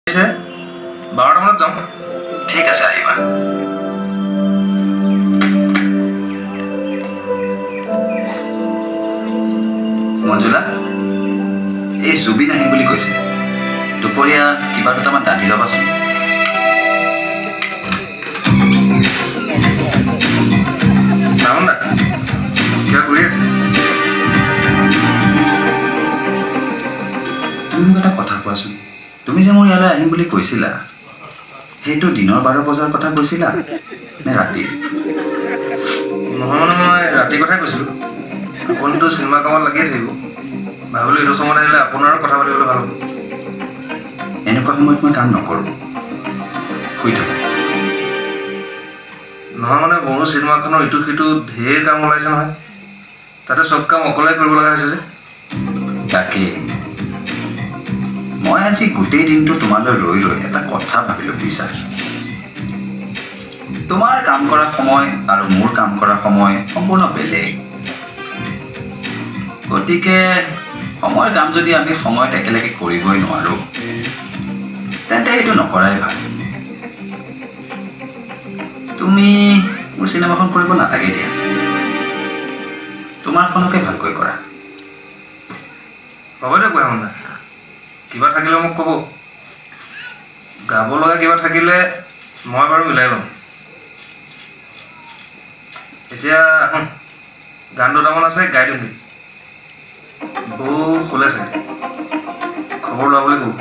12টা মানত যাম। ঠিক আছে আহিবা। মঞ্জুলা, এই জুবিন আহিম বুলি কৈছে। দুপৰীয়া কিবা দুটামান ৰান্ধি ল'বাচোন। কিবা কৰি আছে? তুমি মোক এটা কথা কোৱাচোন, তুমি যে মোৰ ইয়ালৈ আহিম বুলি কৈছিলা, সেইটো দিনৰ 12 বজাৰ কথা কৈছিলা নে ৰাতি? নহয় মানে মই ৰাতিৰ কথাই কৈছিলোঁ। আপুনিতো চিনেমা কামত লাগিয়ে থাকিব। ভাবিলোঁ এইটো সময়ত আহিলে আপোনাৰো কথা পাতিবলৈ ভাল হ'ব। এনেকুৱা সময়ত মই কাম নকৰোঁ, শুই থাকোঁ। নহয় মানে মোৰো চিনেমাখনৰ ইটো সিটো ঢেৰ কাম ওলাইছে নহয়। তাতে চব কাম অকলে কৰিব লগা হৈছে যে। তাকেই মই আজি গোটেই দিনটো তোমালৈ ৰৈ ৰৈ এটা কথা ভাবিলোঁ বুজিছা। তোমাৰ কাম কৰা সময় আৰু মোৰ কাম কৰা সময় সম্পূৰ্ণ বেলেগ। গতিকে সময়ৰ কাম যদি আমি সময়ত একেলগে কৰিবই নোৱাৰোঁ, তেন্তে সেইটো নকৰাই ভাল। তুমি মোৰ চিনেমাখন কৰিব নালাগে দিয়া, তোমাৰখনকে ভালকৈ কৰা। হ'ব দিয়ক হেমন্ত, কিবা থাকিলে মোক ক'ব। গাব লগা কিবা থাকিলে মই বাৰু মিলাই ল'ম। এতিয়া গান দুটামান আছে গাই দিম। বৌ শুলে চাগে, খবৰ লোৱা বুলি ক'ব।